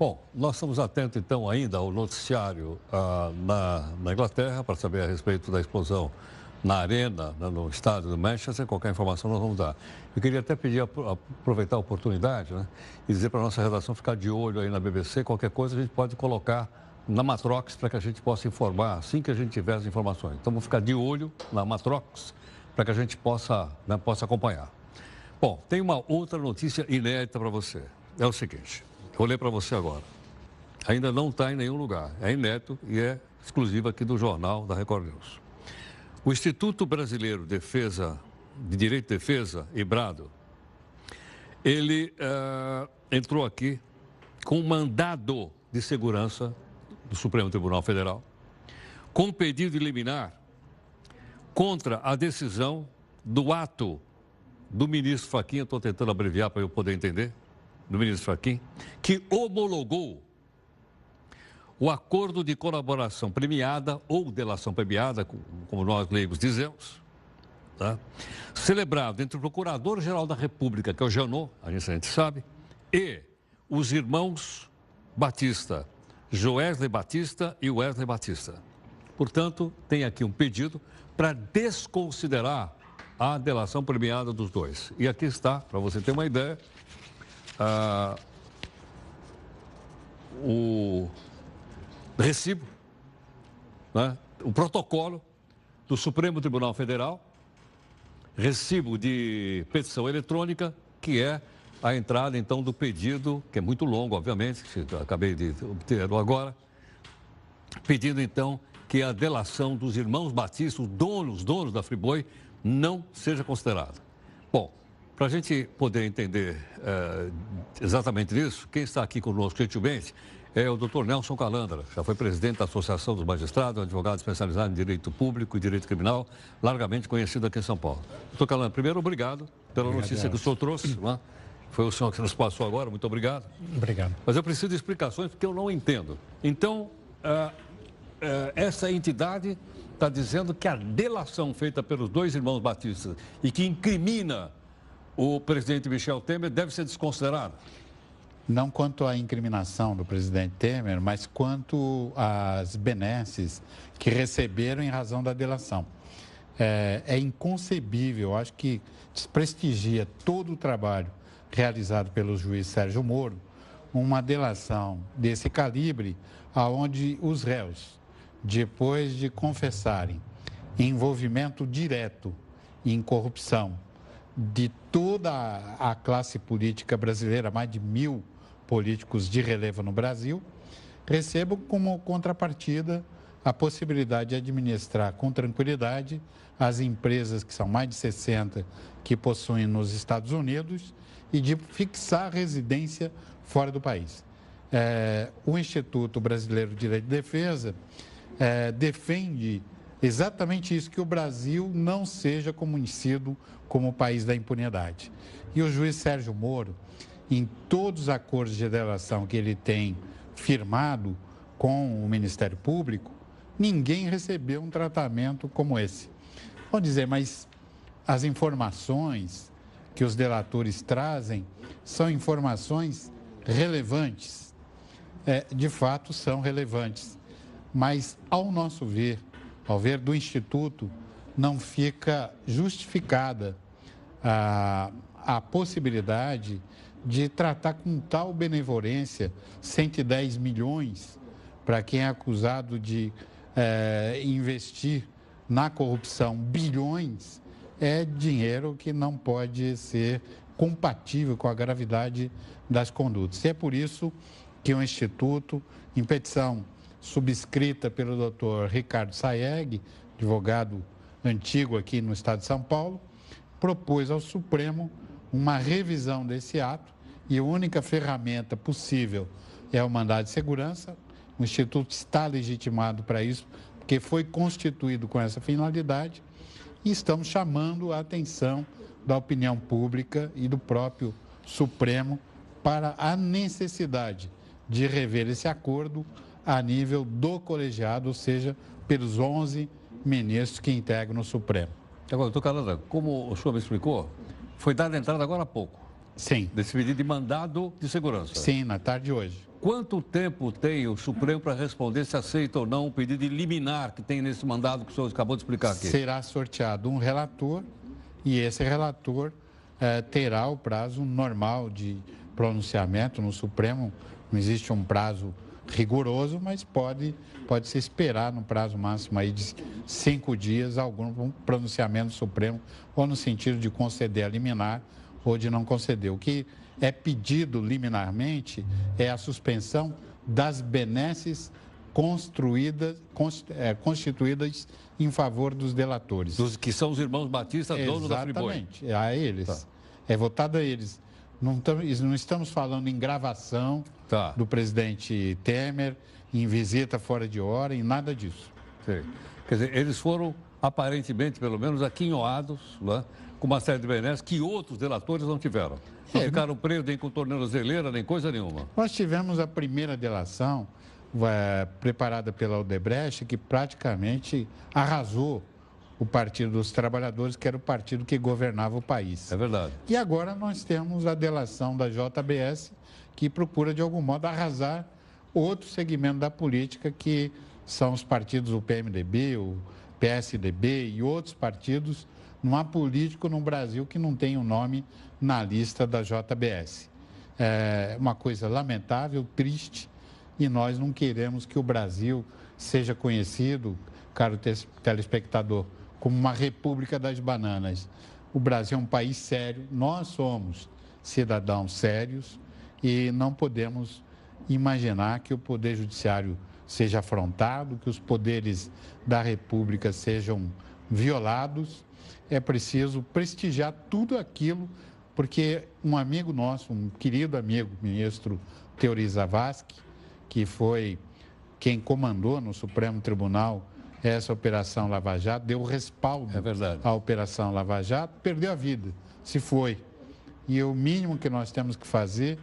Bom, nós estamos atentos, então, ainda ao noticiário na Inglaterra para saber a respeito da explosão na Arena, no estádio do Manchester. Qualquer informação nós vamos dar. Eu queria até pedir, aproveitar a oportunidade, né, e dizer para a nossa redação ficar de olho aí na BBC. Qualquer coisa a gente pode colocar na Matrox para que a gente possa informar assim que a gente tiver as informações. Então, vamos ficar de olho na Matrox para que a gente possa acompanhar. Bom, tem uma outra notícia inédita para você. É o seguinte, eu vou ler para você agora. Ainda não está em nenhum lugar. É inédito e é exclusivo aqui do Jornal da Record News. O Instituto Brasileiro de Direito de Defesa, IBRADO, ele entrou aqui com um mandado de segurança do Supremo Tribunal Federal, com pedido de liminar contra a decisão do ato do ministro Fachin, eu estou tentando abreviar para eu poder entender, do ministro Fachin, que homologou o acordo de colaboração premiada ou delação premiada, como nós leigos dizemos, tá? Celebrado entre o Procurador-Geral da República, que é o Janot, a gente sabe, e os irmãos Batista, Joesley Batista e Wesley Batista. Portanto, tem aqui um pedido para desconsiderar a delação premiada dos dois. E aqui está, para você ter uma ideia, o recibo, né? O protocolo do Supremo Tribunal Federal, recibo de petição eletrônica, que é a entrada, então, do pedido, que é muito longo, obviamente, que acabei de obter agora, pedindo, então, que a delação dos irmãos Batista, os donos da Friboi, não seja considerada. Bom, para a gente poder entender exatamente isso, quem está aqui conosco gentilmente é o Dr. Nelson Calandra, já foi presidente da Associação dos Magistrados, advogado especializado em Direito Público e Direito Criminal, largamente conhecido aqui em São Paulo. Dr. Calandra, primeiro, obrigado pela notícia que o senhor trouxe, né? Foi o senhor que nos passou agora, muito obrigado. Obrigado. Mas eu preciso de explicações porque eu não entendo. Então, essa entidade está dizendo que a delação feita pelos dois irmãos Batista e que incrimina o presidente Michel Temer deve ser desconsiderada? Não quanto à incriminação do presidente Temer, mas quanto às benesses que receberam em razão da delação. É inconcebível, acho que desprestigia todo o trabalho realizado pelo juiz Sérgio Moro, uma delação desse calibre, aonde os réus, depois de confessarem envolvimento direto em corrupção de toda a classe política brasileira, mais de 1.000 políticos de relevo no Brasil, recebam como contrapartida a possibilidade de administrar com tranquilidade as empresas, que são mais de 60, que possuem nos Estados Unidos, e de fixar residência fora do país. O Instituto Brasileiro de Direito de Defesa defende exatamente isso, que o Brasil não seja conhecido como o país da impunidade. E o juiz Sérgio Moro, em todos os acordos de delação que ele tem firmado com o Ministério Público, ninguém recebeu um tratamento como esse. Vamos dizer, mas as informações que os delatores trazem são informações relevantes. De fato, são relevantes. Mas, ao nosso ver, ao ver do Instituto, não fica justificada a possibilidade de tratar com tal benevolência 110 milhões para quem é acusado de investir na corrupção bilhões, é dinheiro que não pode ser compatível com a gravidade das condutas. E é por isso que o Instituto, em petição subscrita pelo doutor Ricardo Sayeg, advogado antigo aqui no estado de São Paulo, propôs ao Supremo uma revisão desse ato e a única ferramenta possível é o mandado de segurança. O Instituto está legitimado para isso, porque foi constituído com essa finalidade e estamos chamando a atenção da opinião pública e do próprio Supremo para a necessidade de rever esse acordo a nível do colegiado, ou seja, pelos 11 ministros que integram o Supremo. Agora, doutor Calandra, como o senhor me explicou, foi dada a entrada agora há pouco. Sim. Desse pedido de mandado de segurança. Sim, na tarde de hoje. quanto tempo tem o Supremo para responder se aceita ou não o pedido de liminar que tem nesse mandado que o senhor acabou de explicar aqui? Será sorteado um relator e esse relator terá o prazo normal de pronunciamento no Supremo. Não existe um prazo rigoroso, mas pode-se esperar no prazo máximo aí de 5 dias algum pronunciamento do Supremo, ou no sentido de conceder a liminar ou de não conceder. O que é pedido liminarmente é a suspensão das benesses constituídas em favor dos delatores. Dos que são os irmãos Batista, donos da Friboi. Exatamente, a eles. Tá. É votado a eles. Não estamos falando em gravação do presidente Temer, em visita fora de hora, em nada disso. Sim. Quer dizer, eles foram, aparentemente, pelo menos, aquinhoados, né, com uma série de benesses que outros delatores não tiveram. Não ficaram presos nem com tornozeleira, nem coisa nenhuma. Nós tivemos a primeira delação preparada pela Odebrecht, que praticamente arrasou o Partido dos Trabalhadores, que era o partido que governava o país. É verdade. E agora nós temos a delação da JBS, que procura, de algum modo, arrasar outro segmento da política, que são os partidos, o PMDB, o PSDB e outros partidos. Não há político no Brasil que não tenha o nome na lista da JBS. É uma coisa lamentável, triste, e nós não queremos que o Brasil seja conhecido, caro telespectador, como uma república das bananas. O Brasil é um país sério, nós somos cidadãos sérios e não podemos imaginar que o Poder Judiciário seja afrontado, que os poderes da República sejam violados. É preciso prestigiar tudo aquilo, porque um amigo nosso, um querido amigo, ministro Teori Zavascki, que foi quem comandou no Supremo Tribunal essa Operação Lava Jato, deu respaldo à Operação Lava Jato, perdeu a vida, se foi. E o mínimo que nós temos que fazer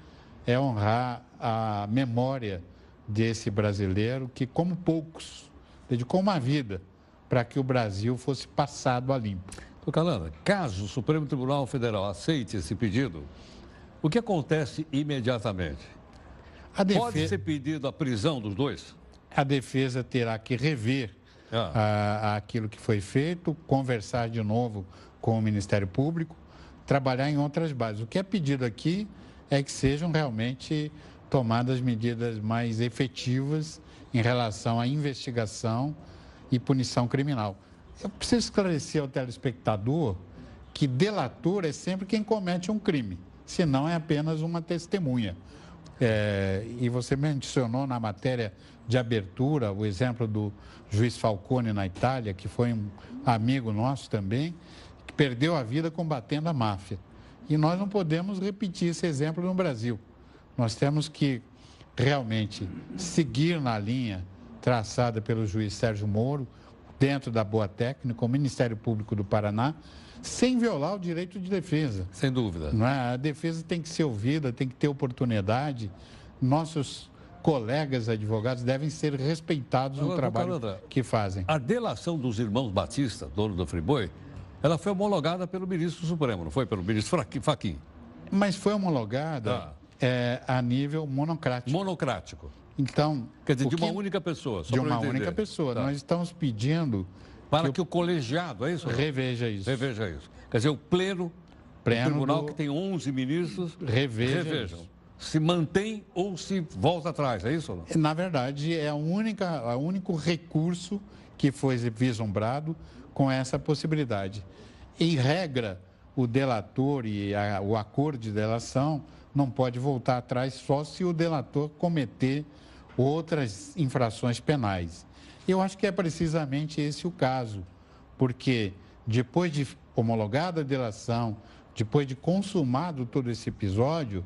é honrar a memória desse brasileiro que, como poucos, dedicou uma vida para que o Brasil fosse passado a limpo. Calanda, caso o Supremo Tribunal Federal aceite esse pedido, o que acontece imediatamente? Pode ser pedido a prisão dos dois? A defesa terá que rever aquilo que foi feito, conversar de novo com o Ministério Público, trabalhar em outras bases. O que é pedido aqui é que sejam realmente tomadas medidas mais efetivas em relação à investigação e punição criminal. Eu preciso esclarecer ao telespectador que delator é sempre quem comete um crime, senão é apenas uma testemunha. E você mencionou na matéria de abertura o exemplo do juiz Falcone na Itália, que foi um amigo nosso também, que perdeu a vida combatendo a máfia. E nós não podemos repetir esse exemplo no Brasil. Nós temos que realmente seguir na linha traçada pelo juiz Sérgio Moro, dentro da boa técnica, o Ministério Público do Paraná, sem violar o direito de defesa. Sem dúvida. Não é? A defesa tem que ser ouvida, tem que ter oportunidade. Nossos colegas advogados devem ser respeitados no trabalho que fazem. A delação dos irmãos Batista, dono do Friboi, ela foi homologada pelo ministro Supremo, não foi? Pelo ministro Fachin. Mas foi homologada a nível monocrático. Monocrático. Então, quer dizer, de uma única pessoa. De uma única pessoa. Nós estamos pedindo para que o colegiado, é isso? Reveja isso. Reveja isso. Quer dizer, o pleno do tribunal, que tem 11 ministros, revejam. Se mantém ou se volta atrás, é isso? Ou não? Na verdade, é o único recurso que foi vislumbrado com essa possibilidade. Em regra, o delator e o acordo de delação não pode voltar atrás só se o delator cometer outras infrações penais. Eu acho que é precisamente esse o caso, porque depois de homologada a delação, depois de consumado todo esse episódio,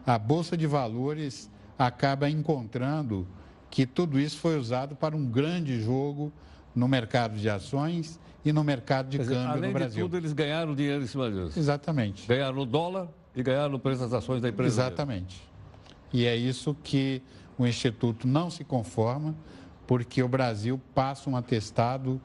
a Bolsa de Valores acaba encontrando que tudo isso foi usado para um grande jogo no mercado de ações e no mercado de câmbio no Brasil. Além de tudo, eles ganharam dinheiro em cima disso. Exatamente. Ganharam no dólar e ganharam no preço das ações da empresa. Exatamente. E é isso que o Instituto não se conforma, porque o Brasil passa um atestado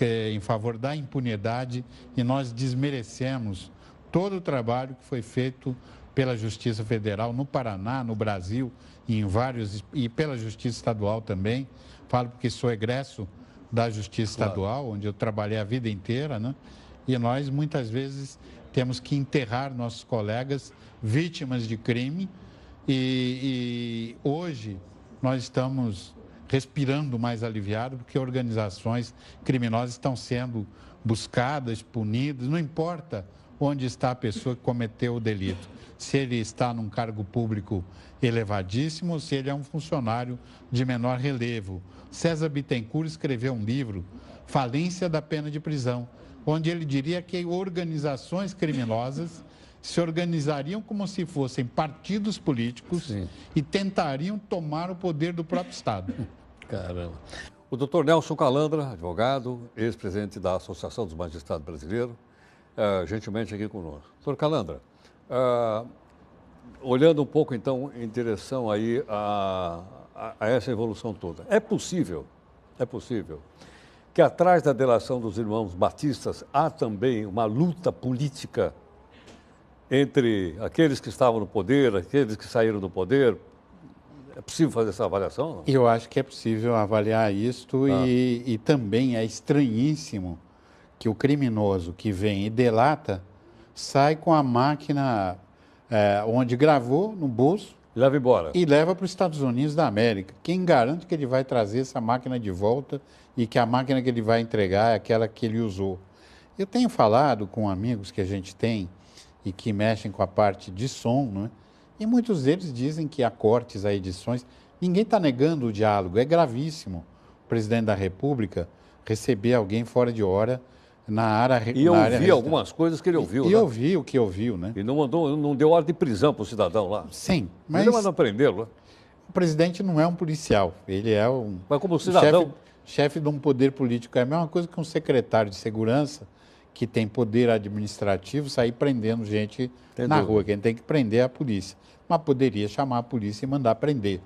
em favor da impunidade e nós desmerecemos todo o trabalho que foi feito pela Justiça Federal no Paraná, no Brasil em vários, e pela Justiça Estadual também, falo porque sou egresso da Justiça Estadual, onde eu trabalhei a vida inteira, né? E nós, muitas vezes, temos que enterrar nossos colegas vítimas de crime e hoje nós estamos respirando mais aliviado porque organizações criminosas estão sendo buscadas, punidas, não importa onde está a pessoa que cometeu o delito, se ele está num cargo público elevadíssimo ou se ele é um funcionário de menor relevo. César Bittencourt escreveu um livro, Falência da Pena de Prisão, onde ele diria que organizações criminosas se organizariam como se fossem partidos políticos Sim. e tentariam tomar o poder do próprio Estado. Caramba. O doutor Nelson Calandra, advogado, ex-presidente da Associação dos Magistrados Brasileiros, gentilmente aqui conosco. Doutor Calandra, olhando um pouco, então, em direção aí a essa evolução toda, é possível que atrás da delação dos irmãos batistas há também uma luta política entre aqueles que estavam no poder, aqueles que saíram do poder? É possível fazer essa avaliação? Não? Eu acho que é possível avaliar isto e também é estranhíssimo que o criminoso que vem e delata sai com a máquina onde gravou no bolso Leva embora. e leva para os Estados Unidos da América. Quem garante que ele vai trazer essa máquina de volta e que a máquina que ele vai entregar é aquela que ele usou? Eu tenho falado com amigos que a gente tem e que mexem com a parte de som, né? E muitos deles dizem que há cortes, há edições. Ninguém está negando o diálogo, é gravíssimo o presidente da República receber alguém fora de hora na área E ouvir algumas coisas que ele ouviu. E ouviu o que ouviu, né? E não deu ordem de prisão para o cidadão lá. Sim, mas Ele mandou prendê-lo, né? o presidente não é um policial, ele é um Mas como cidadão... chefe de um poder político. É a mesma coisa que um secretário de segurança que tem poder administrativo sair prendendo gente na rua. Quem tem que prender é a polícia. Mas poderia chamar a polícia e mandar prender.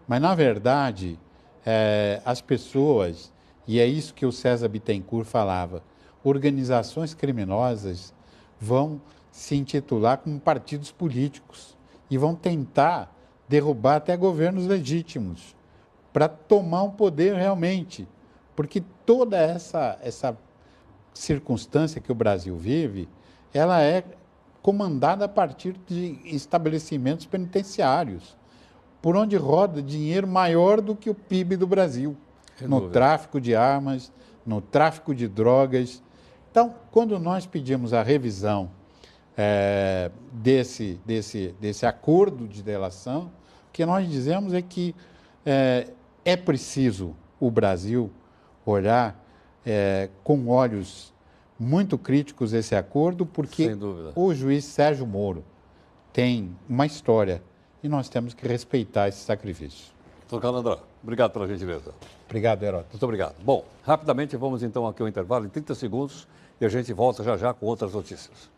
Mas, na verdade, as pessoas, e é isso que o César Bittencourt falava, organizações criminosas vão se intitular como partidos políticos e vão tentar derrubar até governos legítimos para tomar um poder realmente. Porque toda essa circunstância que o Brasil vive, ela é comandada a partir de estabelecimentos penitenciários, por onde roda dinheiro maior do que o PIB do Brasil, no tráfico de armas, no tráfico de drogas. Então, quando nós pedimos a revisão desse acordo de delação, o que nós dizemos é que é preciso o Brasil olhar com olhos muito críticos esse acordo, porque o juiz Sérgio Moro tem uma história e nós temos que respeitar esse sacrifício. Doutor Calandra, obrigado pela gentileza. Obrigado, Heródoto. Muito obrigado. Bom, rapidamente vamos então aqui ao intervalo, em 30 segundos, e a gente volta já já com outras notícias.